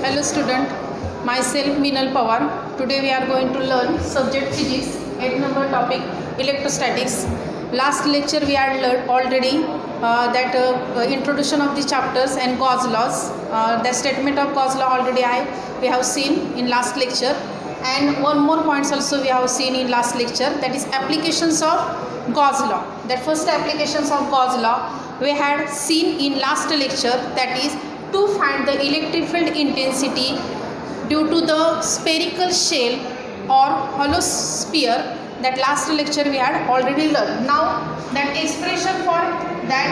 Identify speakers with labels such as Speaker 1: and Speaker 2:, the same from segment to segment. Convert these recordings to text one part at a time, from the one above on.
Speaker 1: Hello student, myself Minal Pawar. Today we are going to learn subject physics, 8 number topic electrostatics. Last lecture we had learned already that introduction of the chapters and Gauss laws. The statement of Gauss law already we have seen in last lecture, and one more points also we have seen in last lecture, that is applications of Gauss law. That first applications of Gauss law we had seen in last lecture, that is to find the electric field intensity due to the spherical shell or hollow sphere. That last lecture we had already learned. Now that expression for that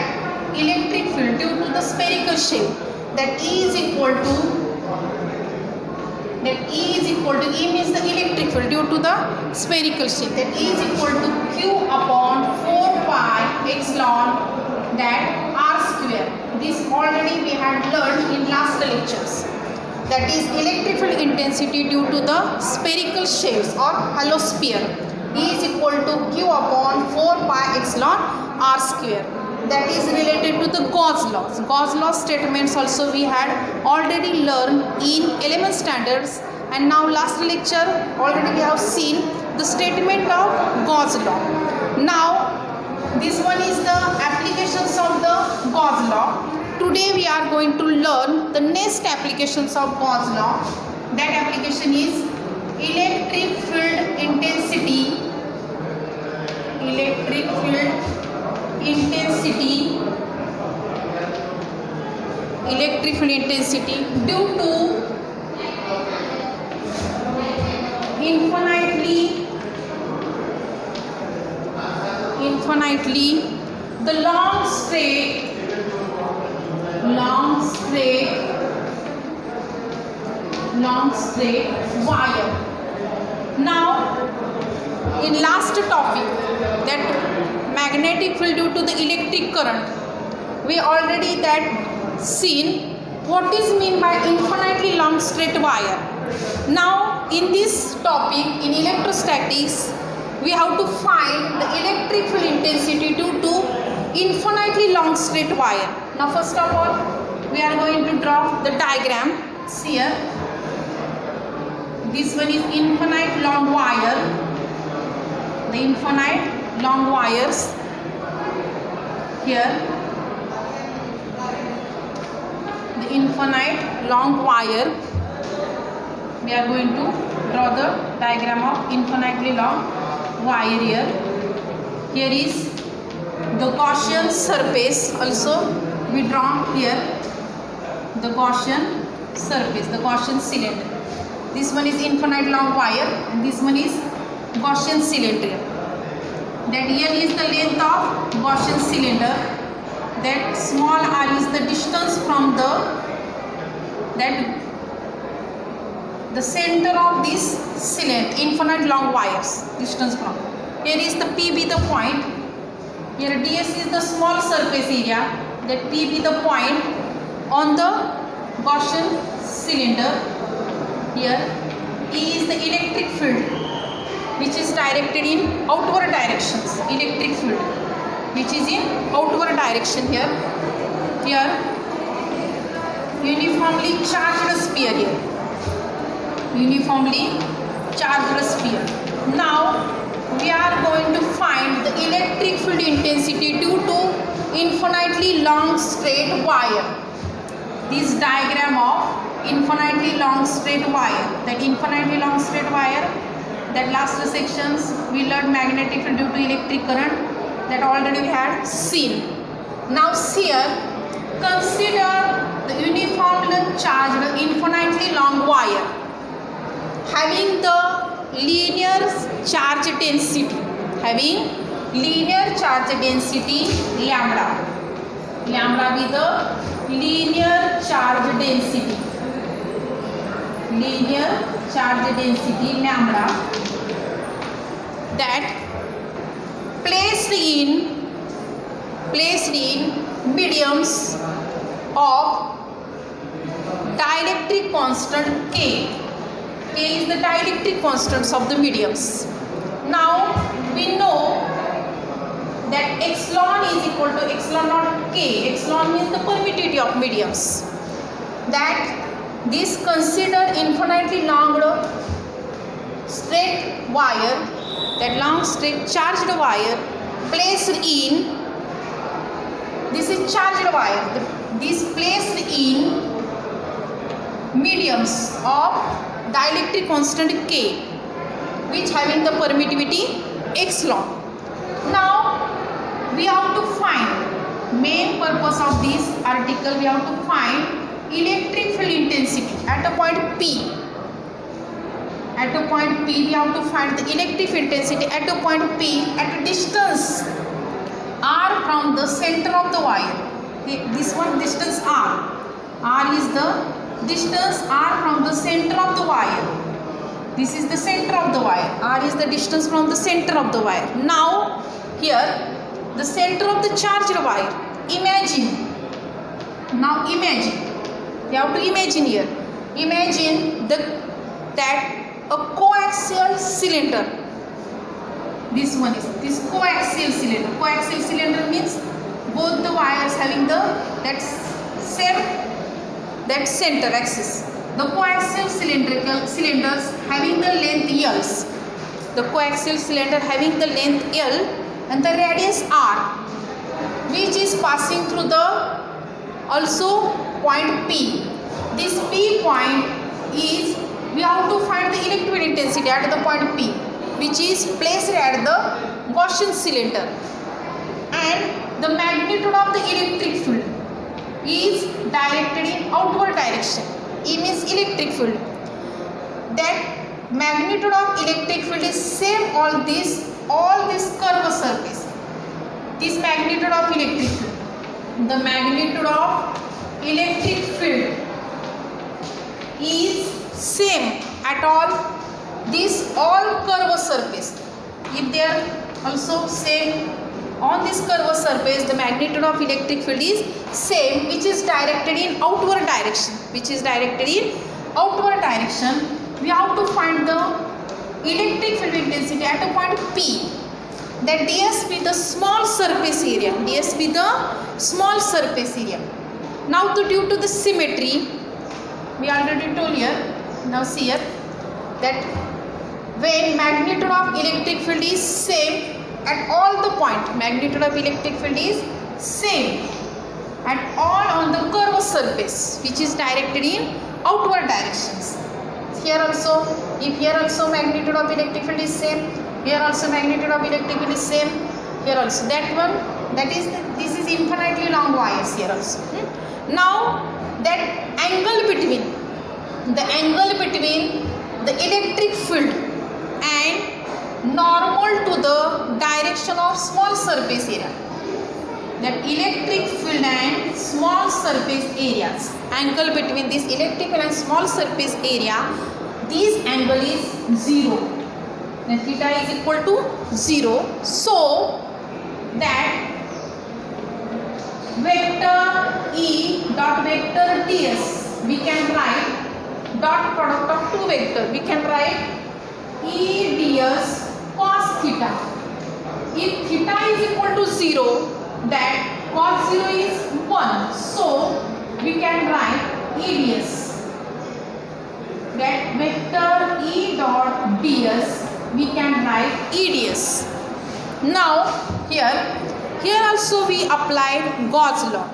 Speaker 1: electric field due to the spherical shell, that E is equal to E means the electric field due to the spherical shell, that E is equal to Q upon 4 pi epsilon that R square. This already we had learned in last lectures. That is electric field intensity due to the spherical shells or hollow sphere. E is equal to Q upon 4 pi epsilon R square. That is related to the Gauss laws. Gauss law statements also we had already learned in element standards, and now last lecture already we have seen the statement of Gauss law. Now this one is the applications of the Gauss law. Today we are going to learn the next applications of Gauss law. That application is electric field intensity. Electric field intensity. Electric field intensity due to infinitely the long straight wire. Now in last topic, that magnetic field due to the electric current, we already that seen what is mean by infinitely long straight wire. Now in this topic in electrostatics, we have to find the electric field intensity due to infinitely long straight wire. Now first of all we are going to draw the diagram. See here, this one is infinite long wire, the infinite long wires here, the infinite long wire. We are going to draw the diagram of infinitely long wire here. Here is the Gaussian surface also we draw here, the Gaussian surface, the Gaussian cylinder. This one is infinite long wire and this one is Gaussian cylinder. That here is the length of Gaussian cylinder. That small r is the distance from the center of this cylinder, infinite long wires, distance from. Here is the PB the point. Here ds is the small surface area, that PB the point on the Gaussian cylinder. Here E is the electric field which is directed in outward directions, electric field which is in outward direction here. Here uniformly charged sphere here, uniformly charged sphere. Now we are going to find the electric field intensity due to infinitely long straight wire. This diagram of infinitely long straight wire, that infinitely long straight wire, that last sections we learned magnetic field due to electric current, that already we had seen. Now here consider the uniformly charged infinitely long wire having the linear charge density, lambda. Lambda be the linear charge density, lambda, that placed in mediums of dielectric constant K. K is the dielectric constants of the mediums. Now we know that epsilon is equal to epsilon naught K. Epsilon means the permittivity of mediums. That This consider infinitely long straight wire, that long straight charged wire placed in, this is charged wire, this placed in mediums of dielectric constant K, which having the permittivity epsilon. Now we have to find, main purpose of this article, we have to find electric field intensity at a point P. At a point P we have to find the electric field intensity at a point P at a distance r from the center of the wire. This one distance r. R is the distance r from the center of the wire. This is the center of the wire. R is the distance from the center of the wire. Now here the center of the charged wire. Imagine. Now imagine. You have to imagine here. Imagine that a coaxial cylinder. This one is this coaxial cylinder. Coaxial cylinder means both the wires having that center axis. The coaxial cylinders having the length L's. The coaxial cylinder having the length L and the radius R, which is passing through the also point P. This P point is, we have to find the electric field intensity at the point P, which is placed at the Gaussian cylinder, and the magnitude of the electric field is directed in outward direction. E means electric field. That magnitude of electric field is same all this curved surface. This magnitude of electric field. The magnitude of electric field is same at all this all curved surface. If they are also same on this curved surface, the magnitude of electric field is same, which is directed in outward direction. We have to find the electric field intensity at a point P. That ds be the small surface area. Now due to the symmetry, we already told here. Now see here that when magnitude of electric field is same at all the point, magnitude of electric field is same at all on the curved surface, which is directed in outward directions. Here also, if here also magnitude of electric field is same, here also magnitude of electric field is same, here also that one, this is infinitely long wires here also. Now that angle between the electric field and normal to the direction of small surface area, that electric field and small surface areas, angle between this electric field and small surface area, this angle is 0. Then theta is equal to 0. So that vector E dot vector ds, we can write dot product of two vectors. We can write E ds cos theta. If theta is equal to 0, that cos 0 is 1. So we can write E ds. That vector E dot ds, we can write E ds. Now here also we applied Gauss law.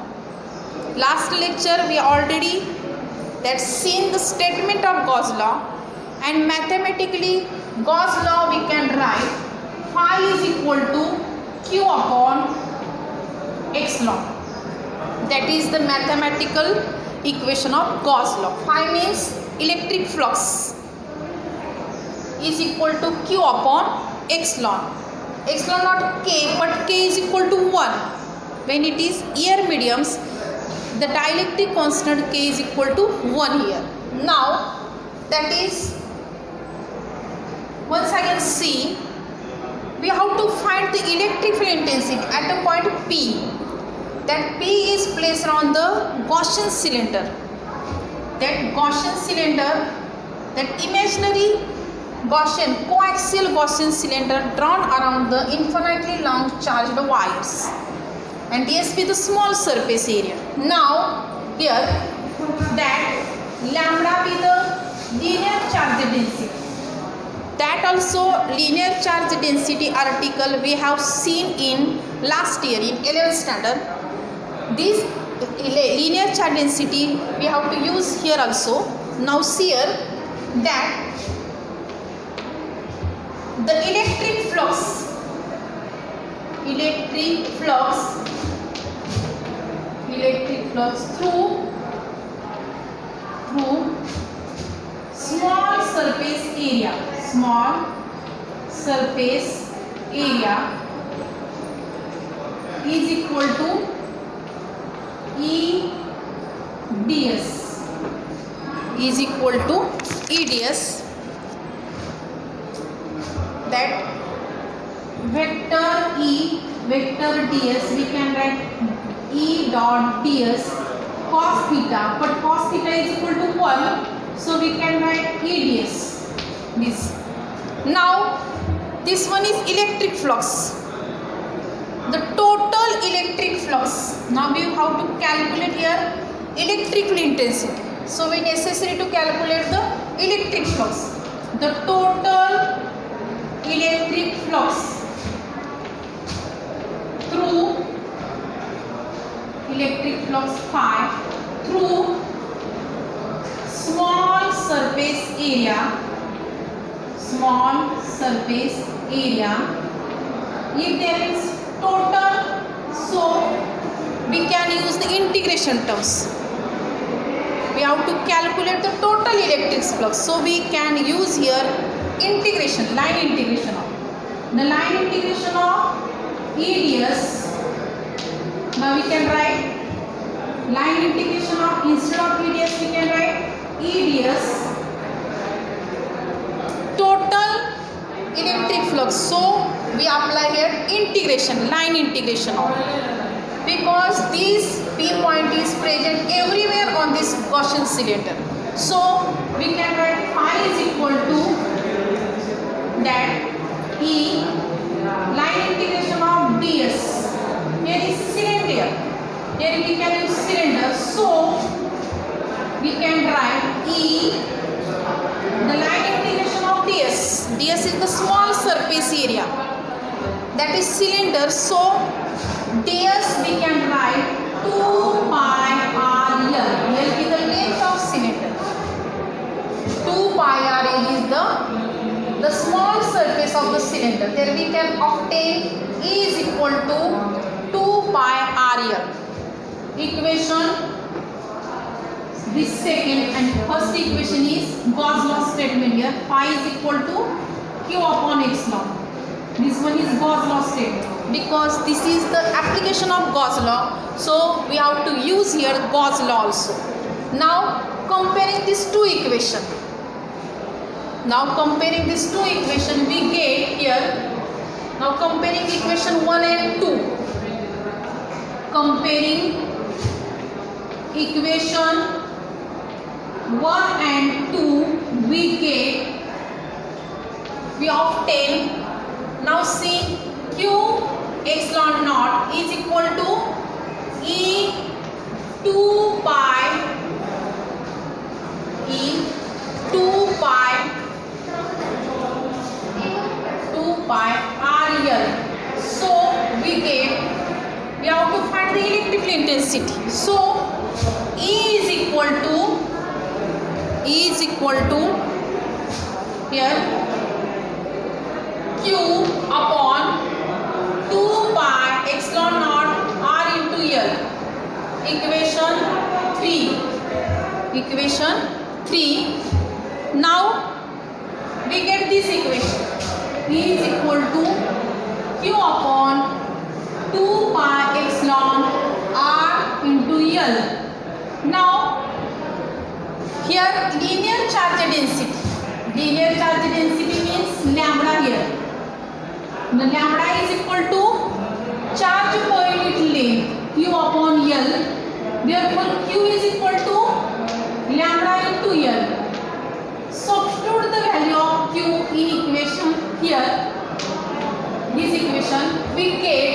Speaker 1: Last lecture we already seen the statement of Gauss law, and mathematically Gauss law we can write phi is equal to q upon epsilon. That is the mathematical equation of Gauss law. Phi means electric flux is equal to q upon epsilon. Epsilon not k, but k is equal to 1. When it is air mediums, the dielectric constant k is equal to 1 here. Now that is, once again see, we have to find the electric field intensity at a point P. That P is placed on the Gaussian cylinder. That Gaussian cylinder, that imaginary Gaussian, coaxial Gaussian cylinder drawn around the infinitely long charged wires, and ds be the small surface area. Now here that lambda linear charge density. That also linear charge density article we have seen in last year in 11th standard. This linear charge density we have to use here also. Now see here that the electric flux through small surface area is equal to EDS. That vector ds we can write E dot ds cos theta, but cos theta is equal to 1, so we can write EDS. This now this one is electric flux, the total electric flux. Now we have to calculate here electrical intensity, so we necessary to calculate the electric flux. The total electric flux through phi through small surface area, if there is total, so we can use the integration terms. We have to calculate the total electric flux, so we can use here integration, line integration of EDS. Now we can write line integration of, instead of EDS we can write EDS total electric flux. So we apply here integration, line integration of, because this P point is present everywhere on this Gaussian cylinder. So we can write phi is equal to that E line integration of ds. Here is cylinder, here we can use cylinder, so we can write E the line integration of ds. Ds is the small surface area, that is cylinder, so ds we can write 2 pi r L. L is the length of cylinder, 2 pi r L is the small surface of the cylinder. There we can obtain E is equal to 2 pi r L. Equation, this second and first equation is Gauss law statement here. Phi is equal to Q upon epsilon. This one is Gauss law statement, because this is the application of Gauss law, so we have to use here Gauss law also. Now comparing these two equations, we get here, now comparing equation 1 and 2, comparing equation 1 and 2, we obtain, now see, Q epsilon naught is equal to E 2 pi RL. So we have to find the electrical intensity. So E is equal to here Q upon 2 pi epsilon naught R into L. Equation 3. Now we get this equation. E is equal to Q upon 2 pi epsilon R into L. Now here linear charge density. Linear charge density means lambda here. The lambda is equal to charge per unit length Q upon L. Therefore Q is equal to lambda into L. Substitute the value of Q in equation here. This equation we get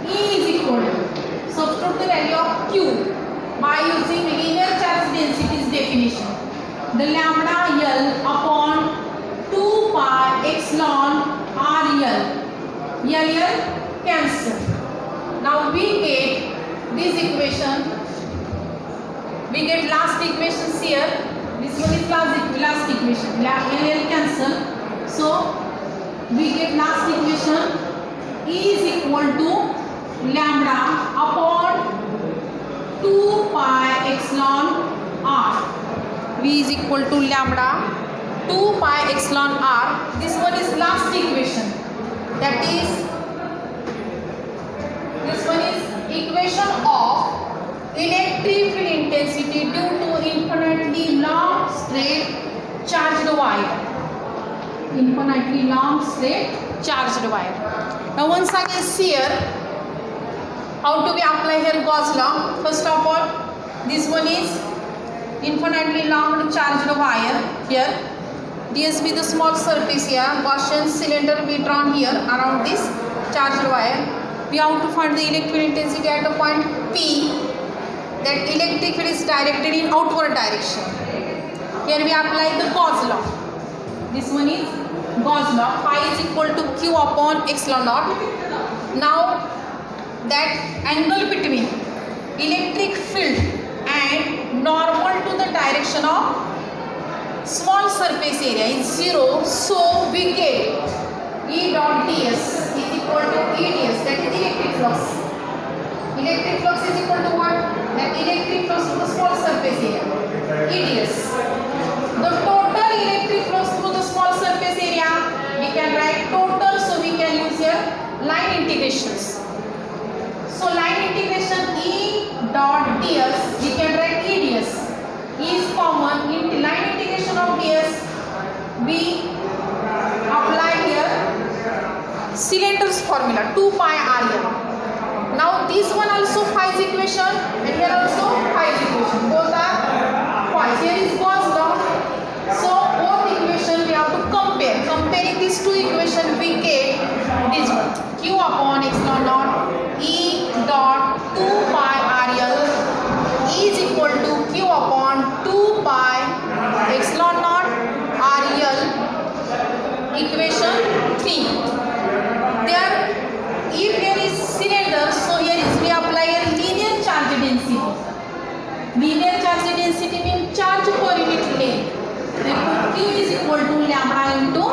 Speaker 1: E is equal to, substitute the value of Q by using linear charge density's definition. the lambda L upon 2 pi epsilon R L. L cancel. Now we get this equation. We get last equations here. This one is last equation. L cancel. So we get last equation is equal to lambda upon 2 pi epsilon R. V is equal to lambda 2 pi epsilon R. This one is last equation. That is, this one is equation of electric field intensity due to infinitely long straight charged wire. Infinitely long straight charged wire. Now once again see here, how do we apply here Gauss law? First of all, this one is infinitely long charged wire here. DSB the small surface here, Gaussian cylinder be drawn here around this charged wire. We have to find the electric field intensity at a point P. That electric field is directed in outward direction. Here we apply the Gauss law. This one is Gauss law. Phi is equal to Q upon epsilon naught. Now that angle between electric field and normal to the direction of small surface area is 0. So we get E dot ds is equal to EDS, that is electric flux. Electric flux is equal to what? That electric flux to the small surface area, EDS. The total electric flux through the small surface area, we can write total, so we can use here line integrations. So line integration E dot ds, we can write EDS. E is common. In line integration of ds, we apply here cylinder's formula 2 pi RL. Now this one also phi is equation, and here also phi is equation. Both are phi. Here is Gauss law. So both equation we have to compare. Comparing these two equations, we get this one Q upon epsilon naught E dot 2 pi RL is equal to Q upon 2 pi epsilon naught RL. Equation 3. There, if here is cylinder, so here is we apply a linear charge density. Linear charge density means charge per unit length. Therefore, Q is equal to lambda into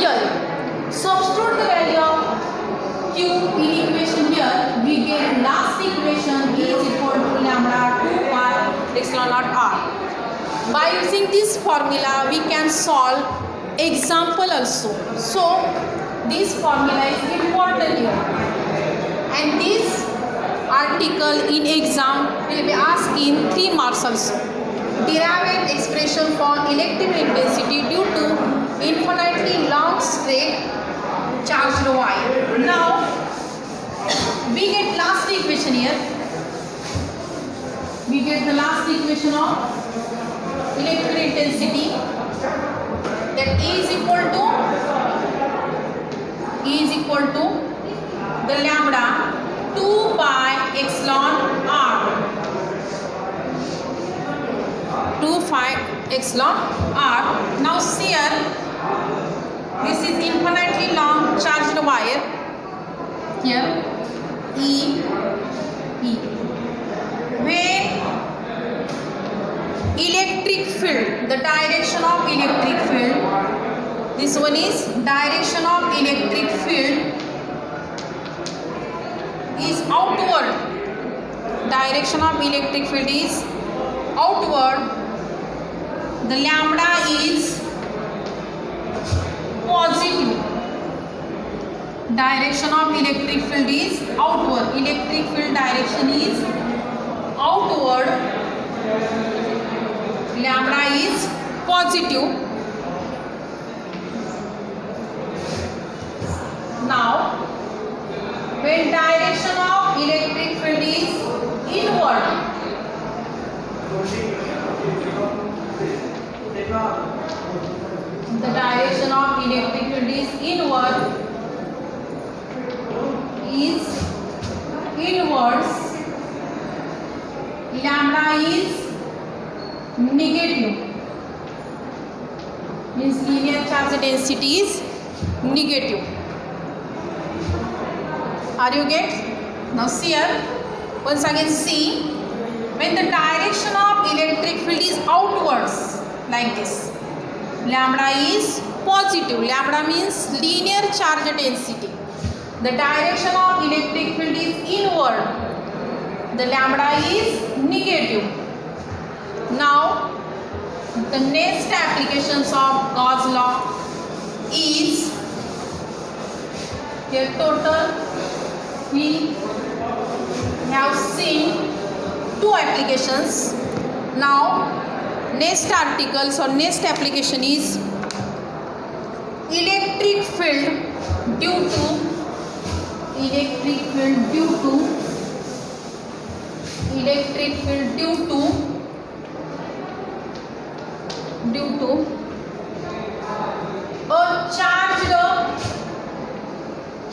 Speaker 1: L. Substitute the value of Q in equation here. We get last equation is equal to lambda 2 pi epsilon naught R. By using this formula, we can solve example also. So this formula is important here, and this article in exam will be asked in 3 marks also. Derive an expression for electric intensity due to infinitely long straight charged wire. Now we get last equation here. We get the last equation of electric intensity, that E is equal to the lambda 2 pi epsilon R. 2 pi epsilon R. Now see here, this is infinitely long charged wire. Here E. When electric field, the direction of electric field, this one is direction of electric field is outward. Direction of electric field is outward. The lambda is positive. Direction of electric field is outward. Electric field direction is outward. Lambda is positive. Now, when direction of electric field is inward, the direction of electric field is inward, inwards, lambda is negative. means linear charge density is negative. Are you get? Now see here, once again see, when the direction of electric field is outwards like this, lambda is positive. Lambda means linear charge density. The direction of electric field is inward. The lambda is negative. Now the next applications of Gauss law is here total we have seen 2 applications. Now next articles or next application is electric field due to a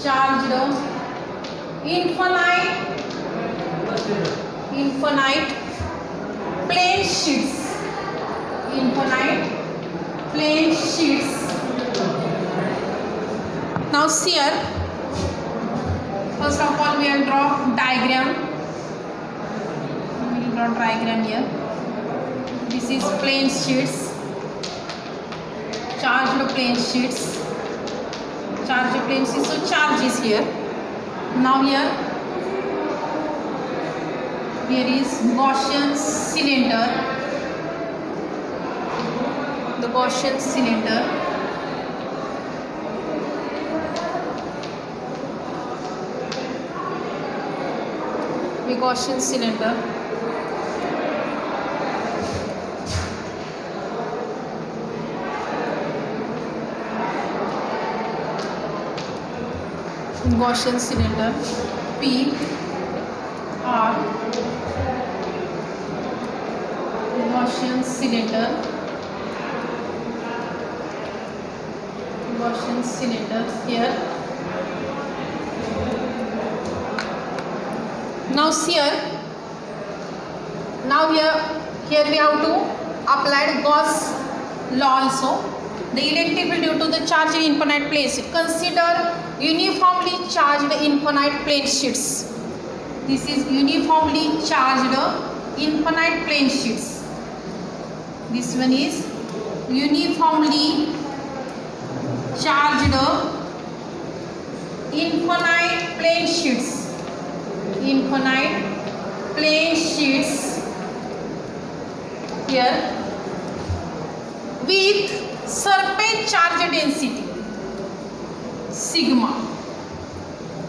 Speaker 1: charged infinite plane sheets. Now see here, first of all we will draw diagram. We will draw diagram here. This is plane sheets, charged plane sheets. So charge is here. Now here is Gaussian cylinder. The Gaussian cylinder. Gaussian cylinder. Gaussian cylinder P R Gaussian cylinder here. Now see here. Now here we have to apply Gauss law also. The electric field due to the charge in infinite plane sheet. Consider uniformly charged infinite plane sheets. This is uniformly charged infinite plane sheets. This one is uniformly charged infinite plane sheets. Here with surface charge density sigma.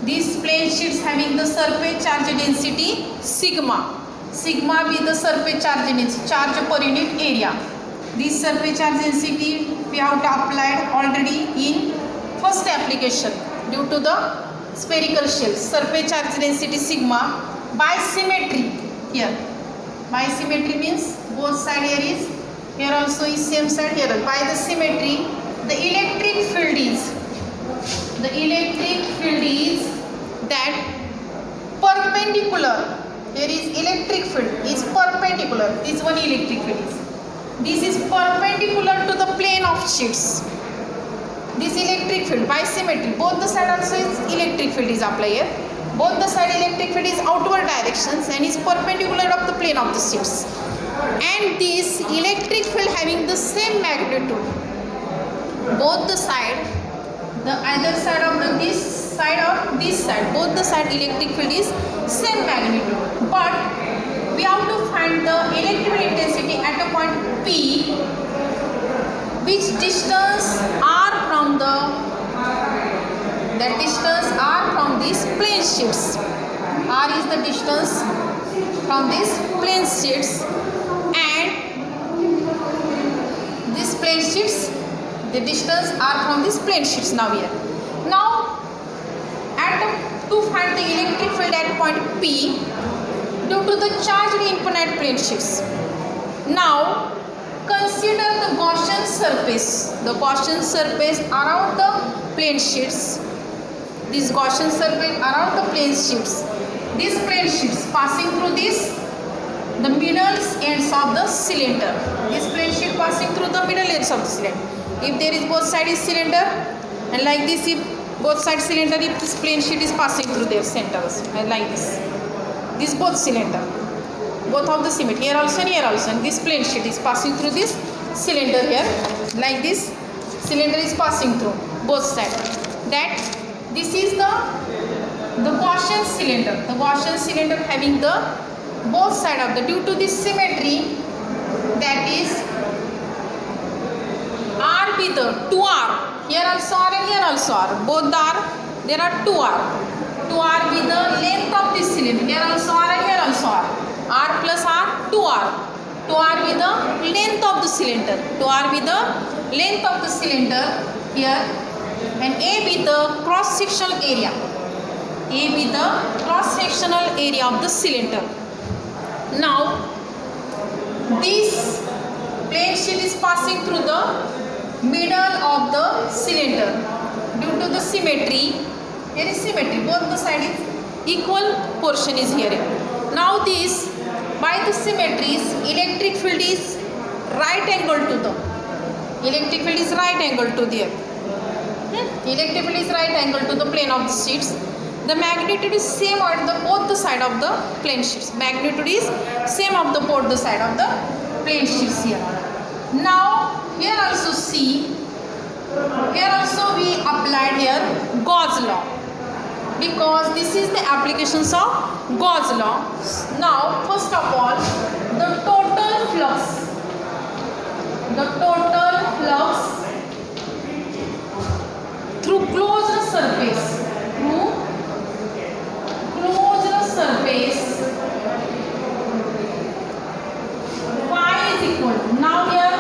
Speaker 1: These plane sheets having the surface charge density sigma with the surface charge density, charge per unit area. This surface charge density we have to apply already in first application due to the spherical shell. Surface charge density sigma by symmetry. Here by symmetry means both side here is, here also is same side here. By the symmetry, the electric field is that perpendicular. Here is electric field is perpendicular. This one electric field is. This is perpendicular to the plane of sheets. This electric field by symmetry, both the side also is electric field is applied here. Both the side electric field is outward directions and is perpendicular of the plane of the sheets. And this electric field having the same magnitude. Both the side, the either side of this side or this side, both the side electric field is same magnitude. But we have to find the electrical intensity at a point P, which distance r from these plane sheets. R is the distance from these plane sheets, and these plane sheets, the distance are from these plane sheets. Now here, to find the electric field at point P due to the charged infinite plane sheets. Now consider the Gaussian surface. The Gaussian surface around the plane sheets. This Gaussian surface around the plane sheets. These plane sheets passing through the middle ends of the cylinder. This plane sheet passing through the middle ends of the cylinder. If there is both side is cylinder, and like this, if both side cylinder, if this plane sheet is passing through their centers, and like this both cylinder, both of the symmetry, here also and here also, and this plane sheet is passing through this cylinder here, like this cylinder is passing through both sides. That this is the Gaussian cylinder. The Gaussian cylinder having the both side of the, due to this symmetry, that is R with the 2R, here also R and here also R, both are, there are 2R with the length of this cylinder, here also R and here also R plus R, 2R with the length of the cylinder, 2R with the length of the cylinder here, and A with the cross sectional area, of the cylinder. Now this plane sheet is passing through the middle of the cylinder. Due to the symmetry, here is symmetry, both the side is equal portion is here. Now this, by the symmetries, electric field is right angle to the, electric field is right angle to the earth. Electric field is right angle to the plane of the sheets. The magnitude is same at the both the side of the plane sheets. Magnitude is same of the both the side of the plane sheets here. Now here also see, here also we applied here Gauss law, because this is the applications of Gauss law. Now first of all, the total flux through closed surface, phi is equal to, now here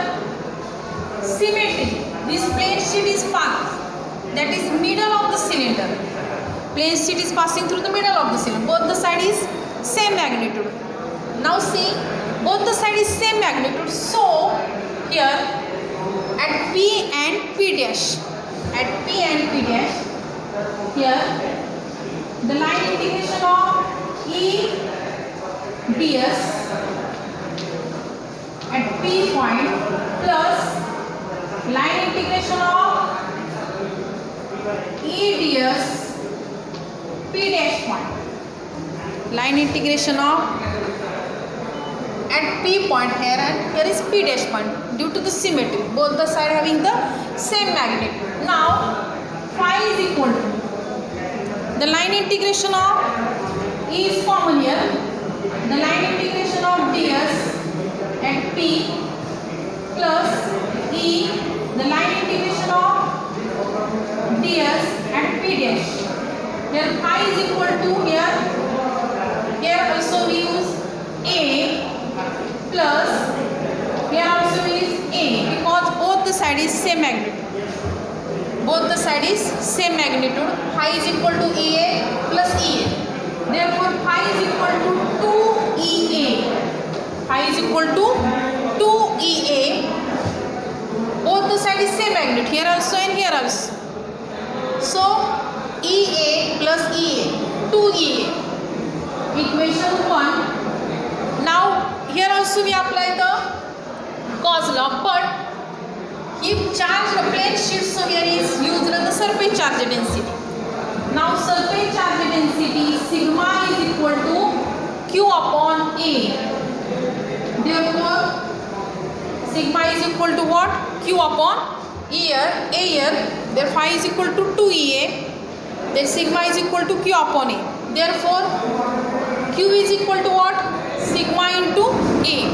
Speaker 1: symmetry, this plane sheet is passed, that is middle of the cylinder, plane sheet is passing through the middle of the cylinder, both the side is same magnitude. Now see, both the side is same magnitude, so here at P and P dash, here the line integration of E ds at P point plus line integration of E ds P dash point. Line integration of at P point here, and here is P dash point, due to the symmetry, both the side having the same magnitude. Now phi is equal to, the line integration of E is common here, the line integration of ds at P plus E, the line integration of ds at P dash. Here phi is equal to, here also we use A plus, here also is A, because both the side is same magnitude. Both the side is same magnitude. Phi is equal to EA plus EA. Therefore, phi is equal to 2EA. Phi is equal to 2EA. Both the side is same magnitude. Here also and here also. So, EA plus EA, 2EA. Equation 1. Now, here also we apply the Gauss law, but if charge the plane sheet, so here is used the surface charge density. Now surface charge density sigma is equal to Q upon A. Therefore sigma is equal to what? Q upon A here. Therefore phi is equal to 2EA. Then sigma is equal to Q upon A. Therefore Q is equal to what? Sigma into A.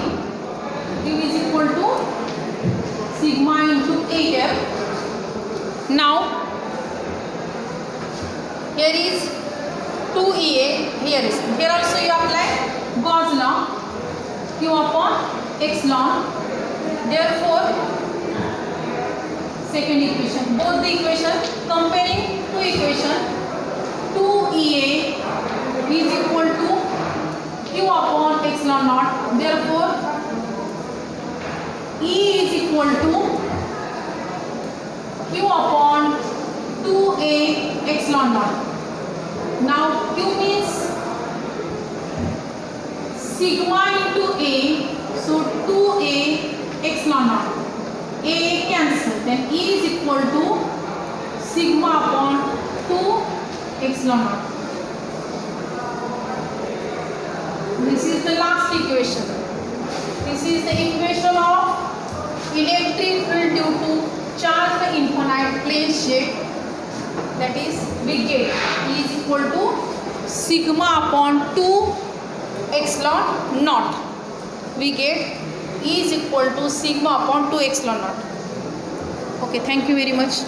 Speaker 1: Q is equal to sigma into A here. Now here is 2EA, here also you apply Gauss law, Q upon epsilon. Therefore second equation, both the equation, comparing two equation, 2EA is equal to Q upon epsilon naught. Therefore E is equal to Q upon 2A epsilon naught. Now Q means sigma into A, so 2A epsilon naught. A cancel. then E is equal to sigma upon 2 epsilon naught. This is the last equation. This is the equation of electric field due to charged infinite plane shape. That is, we get E is equal to sigma upon 2 epsilon naught. We get E is equal to sigma upon 2 epsilon naught. Okay, thank you very much.